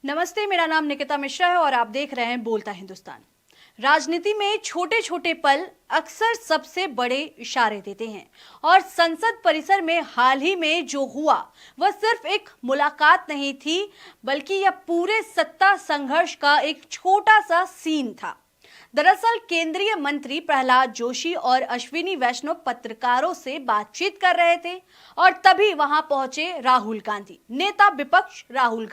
नमस्ते, मेरा नाम निकिता मिश्रा है और आप देख रहे हैं बोलता हिंदुस्तान। राजनीति में छोटे छोटे पल अक्सर सबसे बड़े इशारे देते हैं और संसद परिसर में हाल ही में जो हुआ वह सिर्फ एक मुलाकात नहीं थी, बल्कि यह पूरे सत्ता संघर्ष का एक छोटा सा सीन था। दरअसल केंद्रीय मंत्री प्रहलाद जोशी और अश्विनी वैष्णव पत्रकारों से बातचीत कर रहे थे और तभी वहां पहुंचे राहुल गांधी। नेता विपक्ष राहुल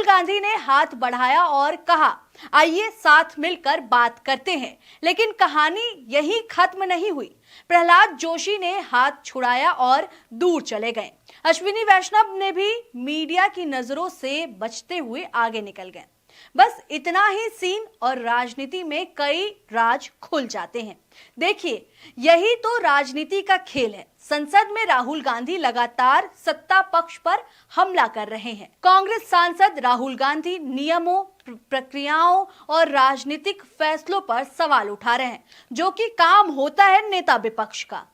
गांधी ने हाथ बढ़ाया और कहा, आइए साथ मिलकर बात करते हैं। लेकिन कहानी यही खत्म नहीं हुई। प्रहलाद जोशी ने हाथ छुड़ाया और दूर चले गए। अश्विनी वैष्णव ने भी मीडिया की नजरों से बचते हुए आगे निकल गए। बस इतना ही सीन और राजनीति में कई राज खुल जाते हैं। देखिए, यही तो राजनीति का खेल है। संसद में राहुल गांधी लगातार सत्ता पक्ष पर हमला कर रहे हैं। कांग्रेस सांसद राहुल गांधी नियमों, प्रक्रियाओं और राजनीतिक फैसलों पर सवाल उठा रहे हैं, जो कि काम होता है नेता विपक्ष का,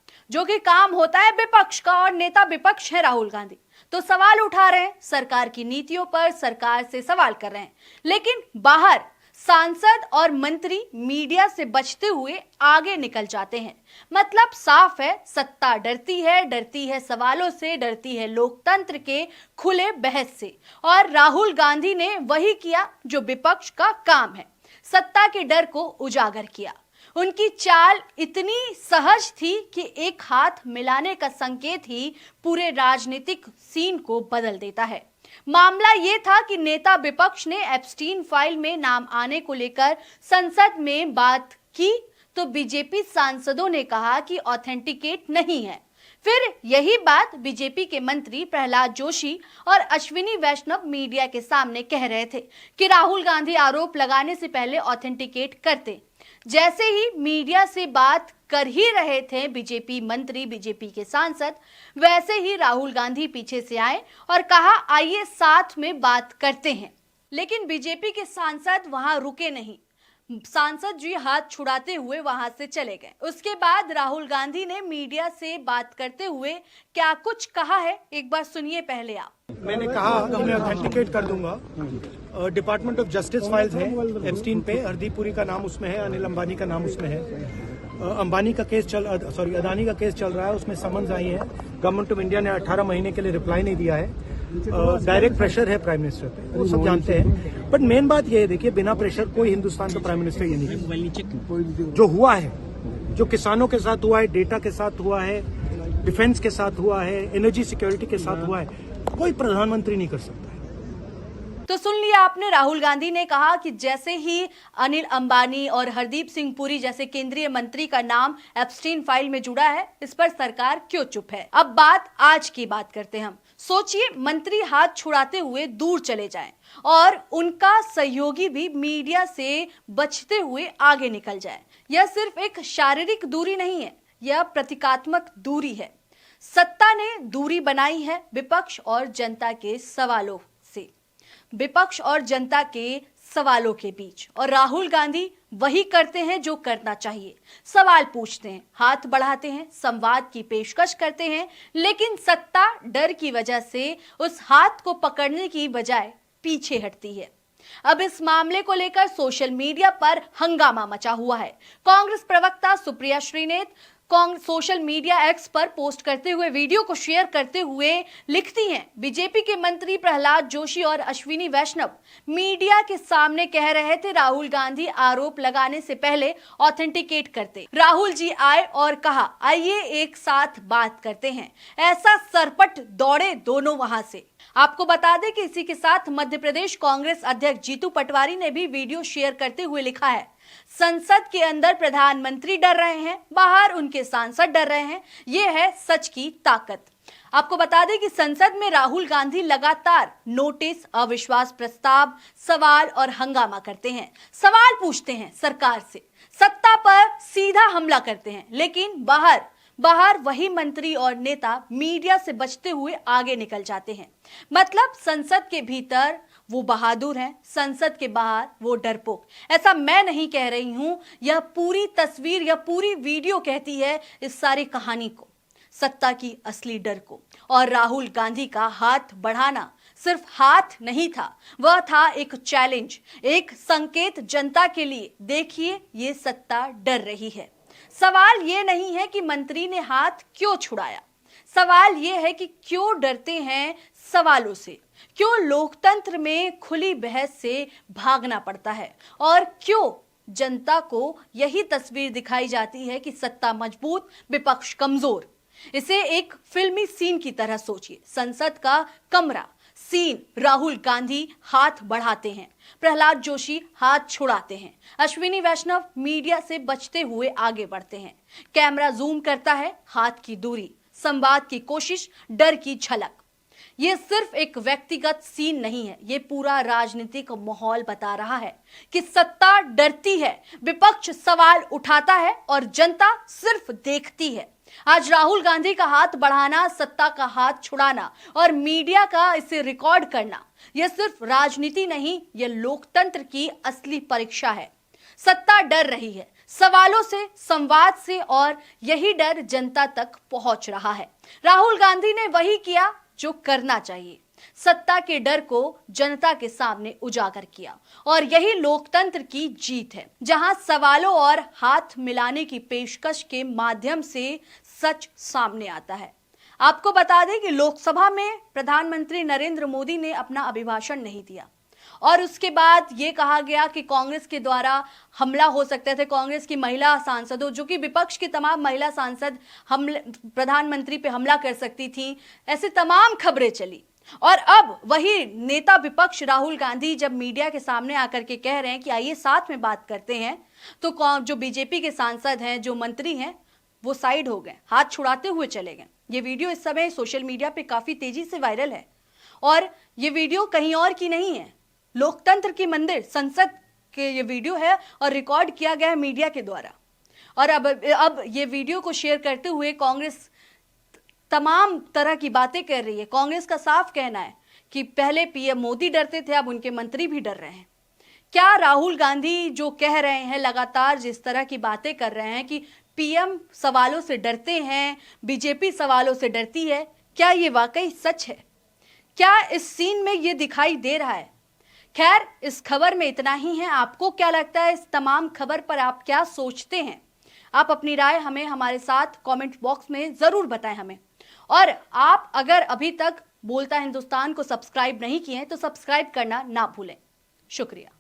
और नेता विपक्ष है राहुल गांधी। तो सवाल उठा रहे हैं सरकार की नीतियों पर, सरकार से सवाल कर रहे हैं। लेकिन बाहर सांसद और मंत्री मीडिया से बचते हुए आगे निकल जाते हैं। मतलब साफ है, सत्ता डरती है सवालों से, डरती है लोकतंत्र के खुले बहस से। और राहुल गांधी ने वही किया जो विपक्ष का काम है, सत्ता के डर को उजागर किया। उनकी चाल इतनी सहज थी कि एक हाथ मिलाने का संकेत ही पूरे राजनीतिक सीन को बदल देता है। मामला ये था कि नेता विपक्ष ने एप्स्टीन फाइल में नाम आने को लेकर संसद में बात की तो बीजेपी सांसदों ने कहा कि ऑथेंटिकेट नहीं है। फिर यही बात बीजेपी के मंत्री प्रहलाद जोशी और अश्विनी वैष्णव मीडिया के सामने कह रहे थे कि राहुल गांधी आरोप लगाने से पहले ऑथेंटिकेट करते। जैसे ही मीडिया से बात कर ही रहे थे बीजेपी मंत्री, बीजेपी के सांसद, वैसे ही राहुल गांधी पीछे से आए और कहा, आइए साथ में बात करते हैं। लेकिन बीजेपी के सांसद वहां रुके नहीं। सांसद जी हाथ छुड़ाते हुए वहां से चले गए। उसके बाद राहुल गांधी ने मीडिया से बात करते हुए क्या कुछ कहा है, एक बार सुनिए पहले आप। मैंने कहा कि मैं ऑथेंटिकेट कर दूंगा। डिपार्टमेंट ऑफ जस्टिस फाइल्स है एप्स्टीन पे, हरदीप पुरी का नाम उसमें है, अनिल अंबानी का नाम उसमें है। अंबानी का केस अदानी का केस चल रहा है, उसमें समन्स आई है। गवर्नमेंट ऑफ इंडिया ने 18 महीने के लिए रिप्लाई नहीं दिया है। डायरेक्ट प्रेशर है प्राइम मिनिस्टर पे, वो सब जानते हैं। बट मेन बात ये है, देखिए, बिना प्रेशर कोई हिंदुस्तान का प्राइम मिनिस्टर ये नहीं। जो हुआ है, जो किसानों के साथ हुआ है, डेटा के साथ हुआ है, डिफेंस के साथ हुआ है, एनर्जी सिक्योरिटी के साथ हुआ है, कोई प्रधानमंत्री नहीं कर सकता है। तो सुन लिया आपने, राहुल गांधी ने कहा कि जैसे ही अनिल अंबानी और हरदीप सिंह पुरी जैसे केंद्रीय मंत्री का नाम एप्स्टीन फाइल में जुड़ा है, इस पर सरकार क्यों चुप है। अब आज की बात करते हैं हम। सोचिए, मंत्री हाथ छुड़ाते हुए दूर चले जाएं और उनका सहयोगी भी मीडिया से बचते हुए आगे निकल जाए। यह सिर्फ एक शारीरिक दूरी नहीं है, यह प्रतीकात्मक दूरी है। सत्ता ने दूरी बनाई है विपक्ष और जनता के सवालों से, विपक्ष और जनता के सवालों के बीच। और राहुल गांधी वही करते हैं जो करना चाहिए, सवाल पूछते हैं, हाथ बढ़ाते हैं, संवाद की पेशकश करते हैं। लेकिन सत्ता डर की वजह से उस हाथ को पकड़ने की बजाय पीछे हटती है। अब इस मामले को लेकर सोशल मीडिया पर हंगामा मचा हुआ है। कांग्रेस प्रवक्ता Supriya Shrinate social media x पर पोस्ट करते हुए, वीडियो को शेयर करते हुए लिखती हैं, बीजेपी के मंत्री प्रहलाद जोशी और अश्विनी वैष्णव मीडिया के सामने कह रहे थे राहुल गांधी आरोप लगाने से पहले ऑथेंटिकेट करते। राहुल जी आए और कहा, आइए एक साथ बात करते हैं। ऐसा सरपट दौड़े दोनों वहां से। आपको बता दें कि इसी के साथ मध्य प्रदेश कांग्रेस अध्यक्ष जीतू पटवारी ने भी वीडियो शेयर करते हुए लिखा है, संसद के अंदर प्रधानमंत्री डर रहे हैं, बाहर उनके सांसद डर रहे हैं। यह है सच की ताकत। आपको बता दें कि संसद में राहुल गांधी लगातार नोटिस, अविश्वास प्रस्ताव, सवाल और हंगामा करते हैं, सवाल पूछते हैं सरकार से, सत्ता पर सीधा हमला करते हैं। लेकिन बाहर वही मंत्री और नेता मीडिया से बचते हुए आगे निकल जाते हैं। मतलब संसद के भीतर वो बहादुर हैं, संसद के बाहर वो डरपोक। ऐसा मैं नहीं कह रही हूं, यह पूरी तस्वीर या पूरी वीडियो कहती है इस सारी कहानी को, सत्ता की असली डर को। और राहुल गांधी का हाथ बढ़ाना सिर्फ हाथ नहीं था, वह था एक चैलेंज, एक संकेत जनता के लिए। देखिए, ये सत्ता डर रही है। सवाल ये नहीं है कि मंत्री ने हाथ क्यों छुड़ाया, सवाल ये है कि क्यों डरते हैं सवालों से, क्यों लोकतंत्र में खुली बहस से भागना पड़ता है, और क्यों जनता को यही तस्वीर दिखाई जाती है कि सत्ता मजबूत, विपक्ष कमजोर। इसे एक फिल्मी सीन की तरह सोचिए। संसद का कमरा, सीन, राहुल गांधी हाथ बढ़ाते हैं, प्रहलाद जोशी हाथ छुड़ाते हैं, अश्विनी वैष्णव मीडिया से बचते हुए आगे बढ़ते हैं। कैमरा जूम करता है, हाथ की दूरी, संवाद की कोशिश, डर की झलक। ये सिर्फ एक व्यक्तिगत सीन नहीं है, ये पूरा राजनीतिक माहौल बता रहा है कि सत्ता डरती है, विपक्ष सवाल उठाता है और जनता सिर्फ देखती है। आज राहुल गांधी का हाथ बढ़ाना, सत्ता का हाथ छुड़ाना और मीडिया का इसे रिकॉर्ड करना, यह सिर्फ राजनीति नहीं, यह लोकतंत्र की असली परीक्षा है। सत्ता डर रही है, सवालों से, संवाद से, और यही डर जनता तक पहुंच रहा है। राहुल गांधी ने वही किया जो करना चाहिए, सत्ता के डर को जनता के सामने उजागर किया, और यही लोकतंत्र की जीत है, जहां सवालों और हाथ मिलाने की पेशकश के माध्यम से सच सामने आता है। आपको बता दें कि लोकसभा में प्रधानमंत्री नरेंद्र मोदी ने अपना अभिभाषण नहीं दिया, और उसके बाद ये कहा गया कि कांग्रेस के द्वारा हमला हो सकते थे, कांग्रेस की महिला सांसदों, जो कि विपक्ष की तमाम महिला सांसद प्रधानमंत्री पे हमला कर सकती थी, ऐसे तमाम खबरें चली। और अब वही नेता विपक्ष राहुल गांधी जब मीडिया के सामने आकर के कह रहे हैं कि आइए साथ में बात करते हैं, तो जो बीजेपी के सांसद हैं, जो मंत्री हैं, वो साइड हो गए, हाथ छुड़ाते हुए चले गए। ये वीडियो इस समय सोशल मीडिया पे काफी तेजी से वायरल है, और ये वीडियो कहीं और की नहीं है, लोकतंत्र की मंदिर संसद के ये वीडियो है, और रिकॉर्ड किया गया है मीडिया के द्वारा। और अब ये वीडियो को शेयर करते हुए कांग्रेस तमाम तरह की बातें कर रही है। कांग्रेस का साफ कहना है कि पहले पीएम मोदी डरते थे, अब उनके मंत्री भी डर रहे हैं। क्या राहुल गांधी जो कह रहे हैं, लगातार जिस तरह की बातें कर रहे हैं कि पीएम सवालों से डरते हैं, बीजेपी सवालों से डरती है, क्या ये वाकई सच है? क्या इस सीन में ये दिखाई दे रहा है? खैर, इस खबर में इतना ही है। आपको क्या लगता है? इस तमाम खबर पर आप क्या सोचते हैं? आप अपनी राय हमें हमारे साथ कमेंट बॉक्स में जरूर बताएं हमें। और आप अगर अभी तक बोलता हिंदुस्तान को सब्सक्राइब नहीं किए हैं तो सब्सक्राइब करना ना भूलें। शुक्रिया।